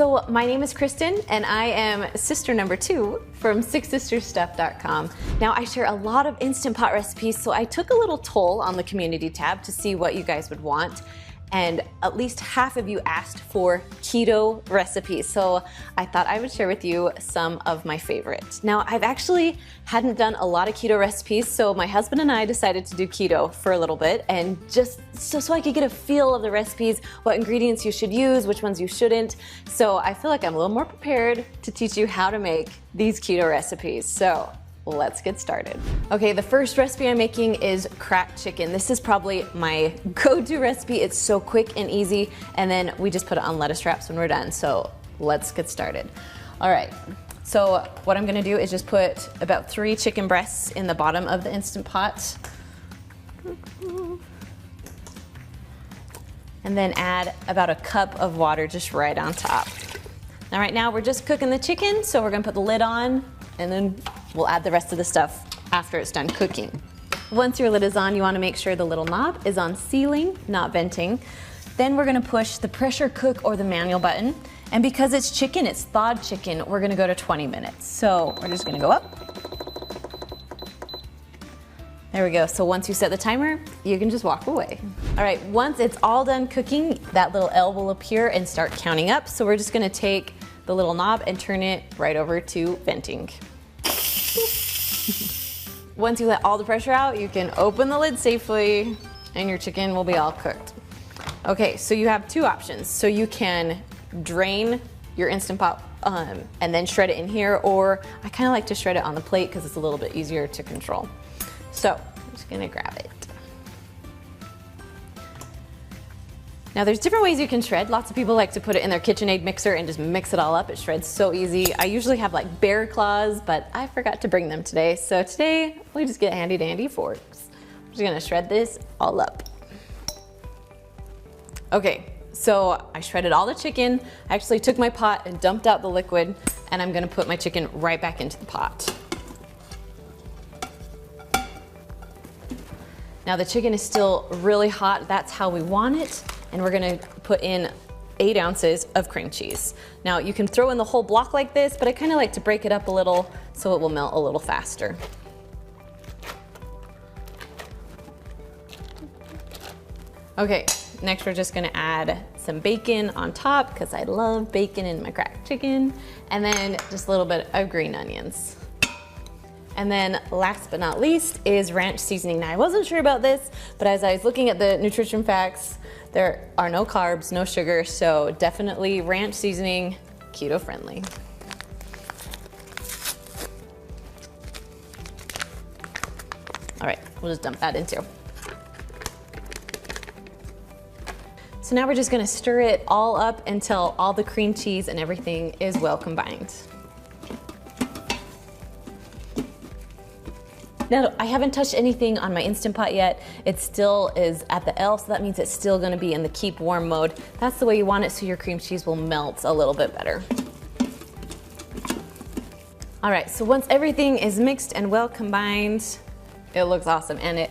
So my name is Kristen and I am sister number 2 from SixSistersStuff.com. Now I share a lot of Instant Pot recipes, so I took a little toll on the community tab to see what you guys would want. And at least half of you asked for keto recipes. So I thought I would share with you some of my favorites. Now I've actually hadn't done a lot of keto recipes, so my husband and I decided to do keto for a little bit, and just so I could get a feel of the recipes, what ingredients you should use, which ones you shouldn't. So I feel like I'm a little more prepared to teach you how to make these keto recipes. So let's get started. Okay, the first recipe I'm making is cracked chicken. This is probably my go-to recipe. It's so quick and easy, and then we just put it on lettuce wraps when we're done. So let's get started. All right, so what I'm gonna do is just put about 3 chicken breasts in the bottom of the Instant Pot. And then add about a cup of water just right on top. Now right now we're just cooking the chicken, so we're gonna put the lid on, and then we'll add the rest of the stuff after it's done cooking. Once your lid is on, you want to make sure the little knob is on sealing, not venting. Then we're going to push the pressure cook or the manual button. And because it's chicken, it's thawed chicken, we're going to go to 20 minutes. So we're just going to go up. There we go. So once you set the timer, you can just walk away. All right, once it's all done cooking, that little L will appear and start counting up. So we're just going to take the little knob and turn it right over to venting. Once you let all the pressure out, you can open the lid safely and your chicken will be all cooked. Okay, so you have 2 options. So you can drain your Instant Pot and then shred it in here, or I kind of like to shred it on the plate because it's a little bit easier to control. So I'm just gonna grab it. Now there's different ways you can shred. Lots of people like to put it in their KitchenAid mixer and just mix it all up. It shreds so easy. I usually have like bear claws, but I forgot to bring them today. So today we just get handy dandy forks. I'm just gonna shred this all up. Okay, so I shredded all the chicken. I actually took my pot and dumped out the liquid, and I'm gonna put my chicken right back into the pot. Now the chicken is still really hot. That's how we want it. And we're gonna put in 8 ounces of cream cheese. Now you can throw in the whole block like this, but I kinda like to break it up a little so it will melt a little faster. Okay, next we're just gonna add some bacon on top because I love bacon in my cracked chicken. And then just a little bit of green onions. And then last but not least is ranch seasoning. Now I wasn't sure about this, but as I was looking at the nutrition facts, there are no carbs, no sugar, so definitely ranch seasoning, keto friendly. All right, we'll just dump that in too. So now we're just gonna stir it all up until all the cream cheese and everything is well combined. Now, I haven't touched anything on my Instant Pot yet. It still is at the L, so that means it's still gonna be in the keep warm mode. That's the way you want it, so your cream cheese will melt a little bit better. All right, so once everything is mixed and well combined, it looks awesome, and it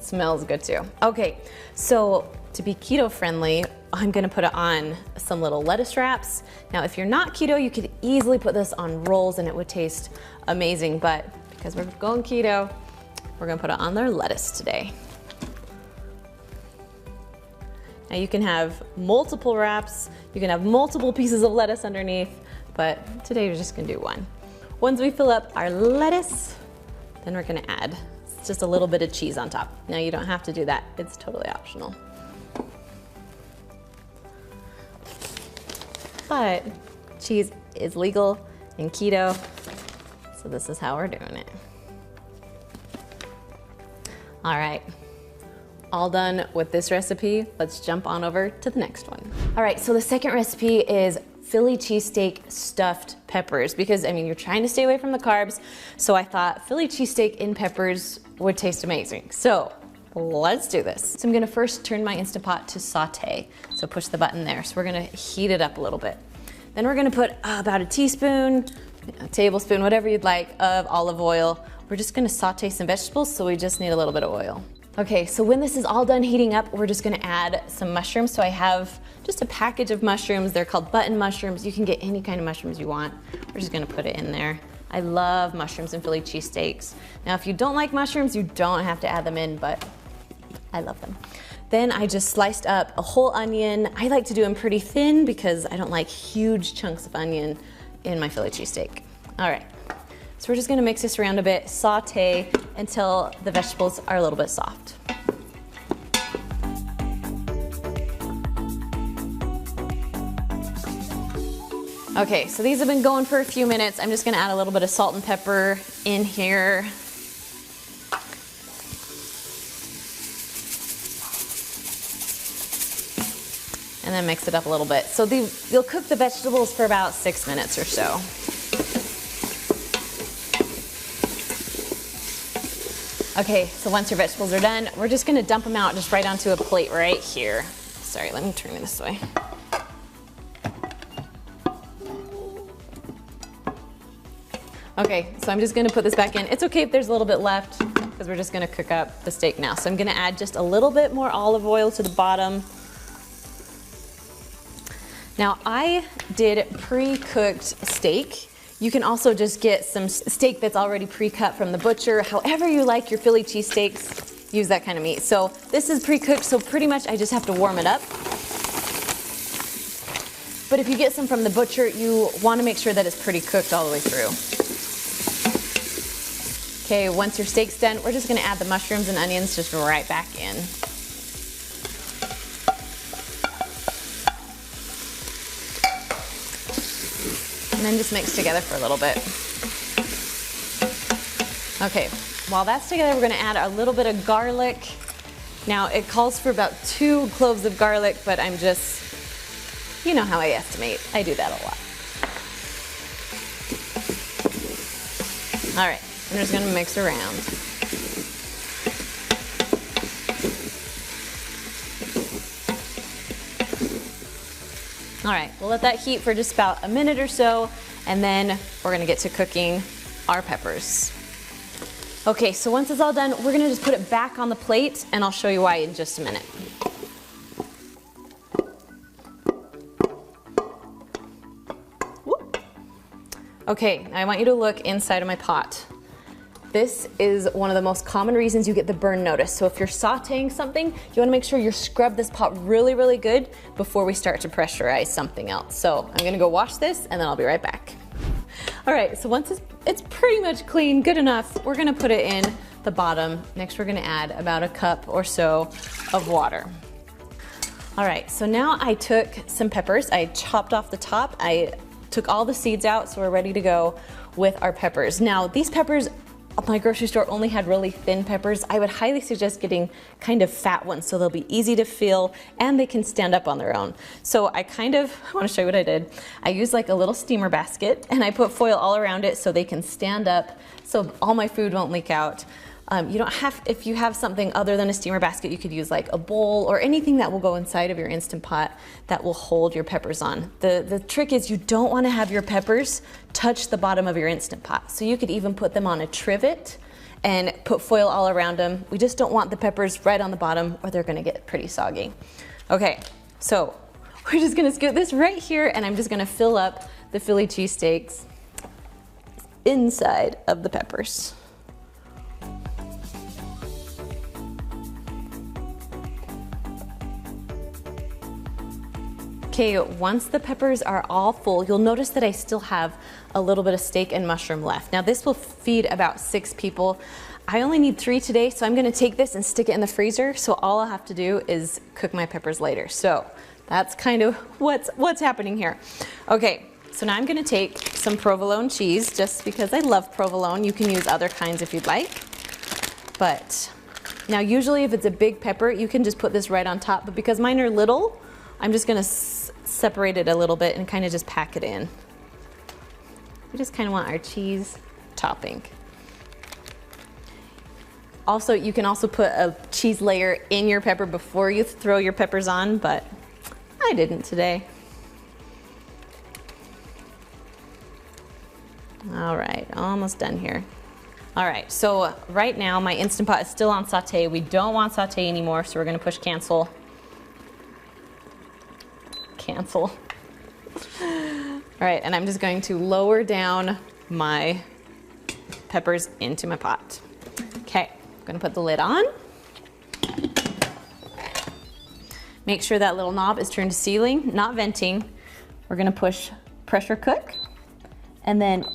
smells good too. Okay, so to be keto friendly, I'm gonna put it on some little lettuce wraps. Now, if you're not keto, you could easily put this on rolls and it would taste amazing, but because we're going keto, we're gonna put it on their lettuce today. Now you can have multiple wraps, you can have multiple pieces of lettuce underneath, but today we're just gonna do one. Once we fill up our lettuce, then we're gonna add just a little bit of cheese on top. Now you don't have to do that, it's totally optional. But cheese is legal in keto, so this is how we're doing it. All right, all done with this recipe. Let's jump on over to the next one. All right, so the second recipe is Philly cheesesteak stuffed peppers, because I mean, you're trying to stay away from the carbs, so I thought Philly cheesesteak in peppers would taste amazing. So let's do this. So I'm gonna first turn my Instant Pot to saute. So push the button there. So we're gonna heat it up a little bit. Then we're gonna put about a teaspoon, a tablespoon, whatever you'd like, of olive oil. We're just gonna saute some vegetables, so we just need a little bit of oil. Okay, so when this is all done heating up, we're just gonna add some mushrooms. So I have just a package of mushrooms. They're called button mushrooms. You can get any kind of mushrooms you want. We're just gonna put it in there. I love mushrooms in Philly cheesesteaks. Now, if you don't like mushrooms, you don't have to add them in, but I love them. Then I just sliced up a whole onion. I like to do them pretty thin because I don't like huge chunks of onion in my Philly cheesesteak. All right, so we're just gonna mix this around a bit, saute until the vegetables are a little bit soft. Okay, so these have been going for a few minutes. I'm just gonna add a little bit of salt and pepper in here. And then mix it up a little bit. So you'll cook the vegetables for about 6 minutes or so. Okay, so once your vegetables are done, we're just gonna dump them out just right onto a plate right here. Sorry, let me turn it this way. Okay, so I'm just gonna put this back in. It's okay if there's a little bit left because we're just gonna cook up the steak now. So I'm gonna add just a little bit more olive oil to the bottom. Now I did pre-cooked steak. You can also just get some steak that's already pre-cut from the butcher. However you like your Philly cheesesteaks, use that kind of meat. So this is pre-cooked, so pretty much I just have to warm it up. But if you get some from the butcher, you wanna make sure that it's pretty cooked all the way through. Okay, once your steak's done, we're just gonna add the mushrooms and onions just right back in. And then just mix together for a little bit. Okay, while that's together, we're gonna add a little bit of garlic. Now, it calls for about 2 cloves of garlic, but I'm just, you know how I estimate. I do that a lot. All right. I'm just gonna mix around. All right, we'll let that heat for just about a minute or so, and then we're gonna get to cooking our peppers. Okay, so once it's all done, we're gonna just put it back on the plate, and I'll show you why in just a minute. Whoop. Okay, I want you to look inside of my pot. This is one of the most common reasons you get the burn notice. So if you're sauteing something, you wanna make sure you scrub this pot really, really good before we start to pressurize something else. So I'm gonna go wash this and then I'll be right back. All right, so once it's pretty much clean, good enough, we're gonna put it in the bottom. Next, we're gonna add about a cup or so of water. All right, so now I took some peppers, I chopped off the top, I took all the seeds out, so we're ready to go with our peppers. Now, these peppers, my grocery store only had really thin peppers. I would highly suggest getting kind of fat ones so they'll be easy to peel and they can stand up on their own. So I want to show you what I did. I used like a little steamer basket and I put foil all around it so they can stand up so all my food won't leak out. You don't have, if you have something other than a steamer basket, you could use like a bowl or anything that will go inside of your Instant Pot that will hold your peppers on. The trick is you don't want to have your peppers touch the bottom of your Instant Pot. So you could even put them on a trivet and put foil all around them. We just don't want the peppers right on the bottom or they're going to get pretty soggy. Okay, so we're just going to scoot this right here and I'm just going to fill up the Philly cheesesteaks inside of the peppers. Okay, once the peppers are all full, you'll notice that I still have a little bit of steak and mushroom left. Now this will feed about 6 people. I only need 3 today, so I'm gonna take this and stick it in the freezer, so all I'll have to do is cook my peppers later. So that's kind of what's happening here. Okay, so now I'm gonna take some provolone cheese, just because I love provolone. You can use other kinds if you'd like. But now usually if it's a big pepper, you can just put this right on top, but because mine are little, I'm just gonna separate it a little bit and kind of just pack it in. We just kind of want our cheese topping. Also, you can also put a cheese layer in your pepper before you throw your peppers on, but I didn't today. All right, almost done here. All right, so right now my Instant Pot is still on saute. We don't want saute anymore, so we're gonna push cancel. cancel. All right, and I'm just going to lower down my peppers into my pot. Okay, I'm gonna put the lid on. Make sure that little knob is turned to sealing, not venting. We're gonna push pressure cook, and then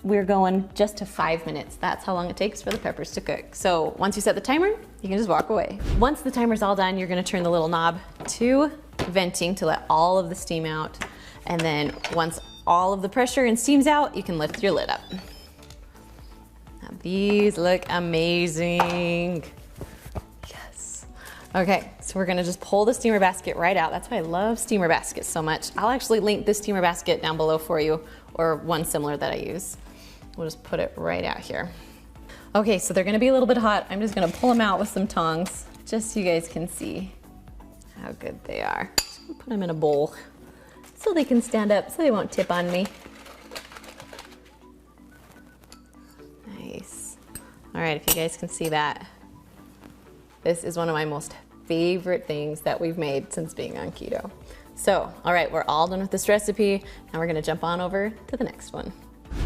we're going just to 5 minutes. That's how long it takes for the peppers to cook. So once you set the timer, you can just walk away. Once the timer's all done, you're gonna turn the little knob to venting to let all of the steam out. And then once all of the pressure and steam's out, you can lift your lid up. Now these look amazing. Yes. Okay, so we're gonna just pull the steamer basket right out. That's why I love steamer baskets so much. I'll actually link this steamer basket down below for you, or one similar that I use. We'll just put it right out here. Okay, so they're gonna be a little bit hot. I'm just gonna pull them out with some tongs, just so you guys can see how good they are. Just gonna put them in a bowl so they can stand up, so they won't tip on me. Nice. All right, if you guys can see that, this is one of my most favorite things that we've made since being on keto. So, all right, we're all done with this recipe. Now we're gonna jump on over to the next one.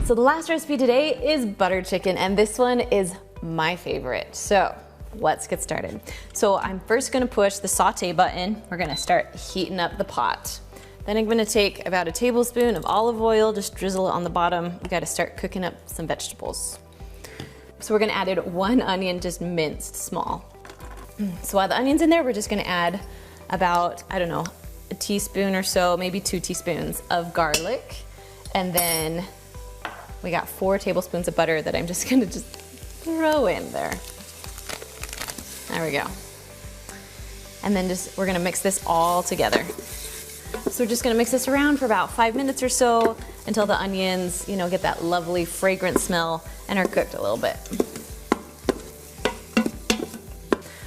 So the last recipe today is butter chicken, and this one is my favorite. So let's get started. So I'm first gonna push the saute button. We're gonna start heating up the pot. Then I'm gonna take about a tablespoon of olive oil, just drizzle it on the bottom. We gotta start cooking up some vegetables. So we're gonna add 1 onion, just minced small. So while the onion's in there, we're just gonna add about, I don't know, a teaspoon or so, maybe 2 teaspoons of garlic. And then we got 4 tablespoons of butter that I'm just gonna throw in there. There we go. And then we're gonna mix this all together. So we're just gonna mix this around for about 5 minutes or so until the onions, get that lovely fragrant smell and are cooked a little bit.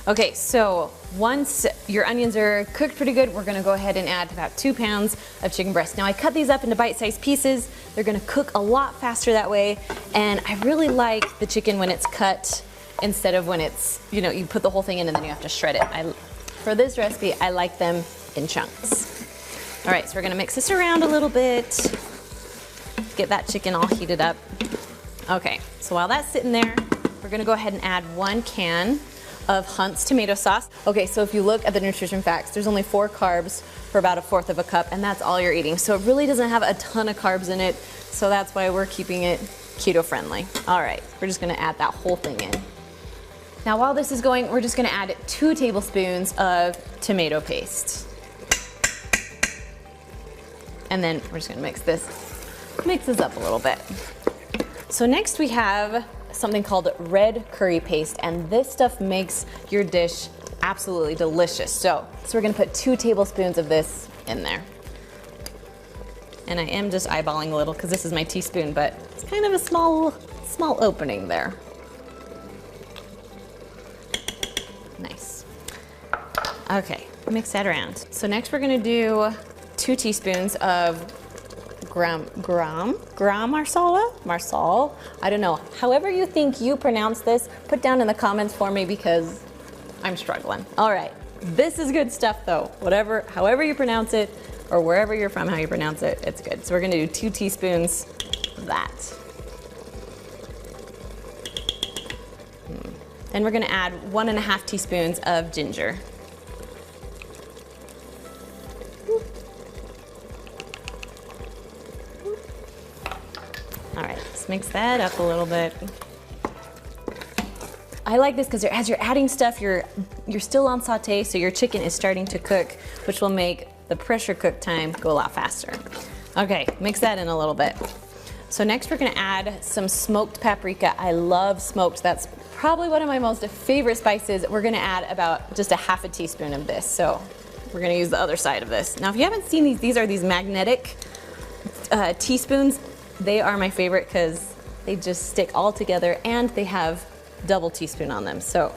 Okay, so once your onions are cooked pretty good, we're gonna go ahead and add about 2 pounds of chicken breast. Now I cut these up into bite-sized pieces. They're gonna cook a lot faster that way. And I really like the chicken when it's cut instead of when it's, you put the whole thing in and then you have to shred it. For this recipe, I like them in chunks. All right, so we're gonna mix this around a little bit, get that chicken all heated up. Okay, so while that's sitting there, we're gonna go ahead and add 1 can of Hunt's tomato sauce. Okay, so if you look at the nutrition facts, there's only 4 carbs for about 1/4 of a cup, and that's all you're eating. So it really doesn't have a ton of carbs in it, so that's why we're keeping it keto friendly. All right, we're just gonna add that whole thing in. Now while this is going, we're just gonna add 2 tablespoons of tomato paste. And then we're just gonna mix this up a little bit. So next we have something called red curry paste, and this stuff makes your dish absolutely delicious. So we're gonna put 2 tablespoons of this in there. And I am just eyeballing a little because this is my teaspoon, but it's kind of a small opening there. Nice. Okay, mix that around. So next we're gonna do 2 teaspoons of marsala, I don't know. However you think you pronounce this, put down in the comments for me because I'm struggling. All right, this is good stuff though. However you pronounce it, or wherever you're from, how you pronounce it, it's good. So we're gonna do 2 teaspoons of that. Then we're gonna add 1.5 teaspoons of ginger. All right, let's mix that up a little bit. I like this because as you're adding stuff, you're still on saute, so your chicken is starting to cook, which will make the pressure cook time go a lot faster. Okay, mix that in a little bit. So next we're gonna add some smoked paprika. I love smoked. That's probably one of my most favorite spices. We're gonna add about just 1/2 teaspoon of this. So we're gonna use the other side of this. Now if you haven't seen these are these magnetic teaspoons. They are my favorite because they just stick all together and they have double teaspoon on them. So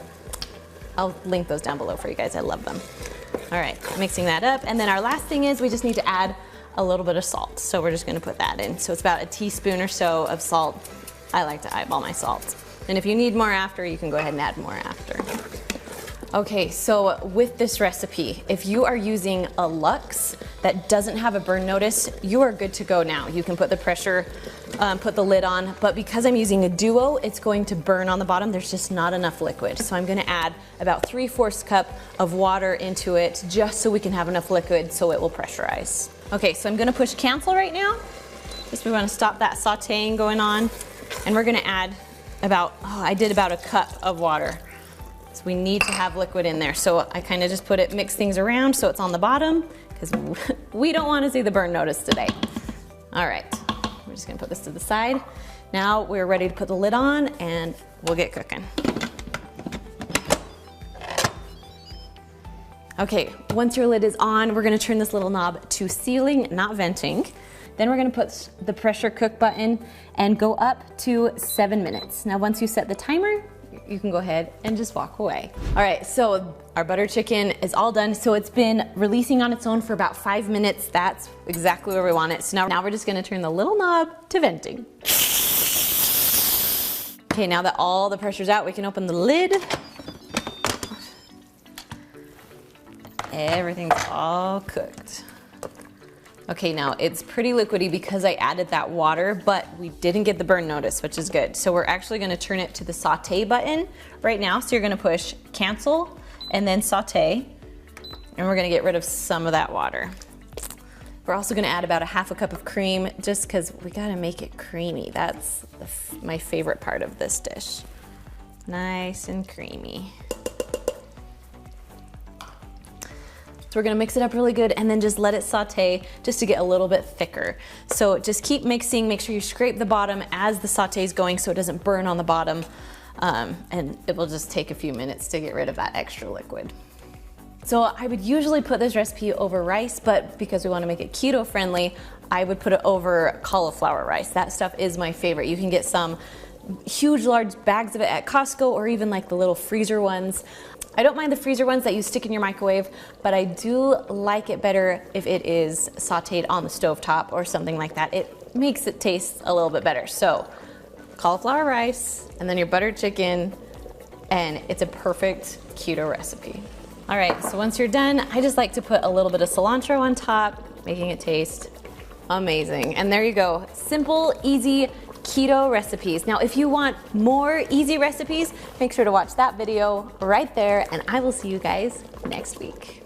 I'll link those down below for you guys. I love them. All right, mixing that up. And then our last thing is we just need to add a little bit of salt. So we're just gonna put that in. So it's about 1 teaspoon or so of salt. I like to eyeball my salt. And if you need more after, you can go ahead and add more after. Okay, so with this recipe, if you are using a Luxe that doesn't have a burn notice, you are good to go now. You can put the pressure, put the lid on, but because I'm using a Duo, it's going to burn on the bottom. There's just not enough liquid. So I'm gonna add about 3/4 cup of water into it just so we can have enough liquid so it will pressurize. Okay, so I'm gonna push cancel right now. Just we wanna stop that sauteing going on. And we're gonna add about, I did about a cup of water. So we need to have liquid in there. So I kind of just mix things around so it's on the bottom because we don't want to see the burn notice today. All right, we're just gonna put this to the side. Now we're ready to put the lid on and we'll get cooking. Okay, once your lid is on, we're gonna turn this little knob to sealing, not venting. Then we're gonna put the pressure cook button and go up to 7 minutes. Now once you set the timer, you can go ahead and just walk away. All right, so our butter chicken is all done. So it's been releasing on its own for about 5 minutes. That's exactly where we want it. So now we're just gonna turn the little knob to venting. Okay, now that all the pressure's out, we can open the lid. Everything's all cooked. Okay, now it's pretty liquidy because I added that water, but we didn't get the burn notice, which is good. So we're actually gonna turn it to the saute button right now. So you're gonna push cancel and then saute, and we're gonna get rid of some of that water. We're also gonna add about 1/2 cup of cream just because we gotta make it creamy. That's my favorite part of this dish. Nice and creamy. So we're gonna mix it up really good and then just let it saute just to get a little bit thicker. So just keep mixing, make sure you scrape the bottom as the saute is going so it doesn't burn on the bottom. And it will just take a few minutes to get rid of that extra liquid. So I would usually put this recipe over rice, but because we wanna make it keto friendly, I would put it over cauliflower rice. That stuff is my favorite. You can get some huge, large bags of it at Costco or even like the little freezer ones. I don't mind the freezer ones that you stick in your microwave, but I do like it better if it is sauteed on the stovetop or something like that. It makes it taste a little bit better. So cauliflower rice and then your buttered chicken, and it's a perfect keto recipe. All right, so once you're done, I just like to put a little bit of cilantro on top, making it taste amazing. And there you go, simple, easy, keto recipes. Now, if you want more easy recipes, make sure to watch that video right there, and I will see you guys next week.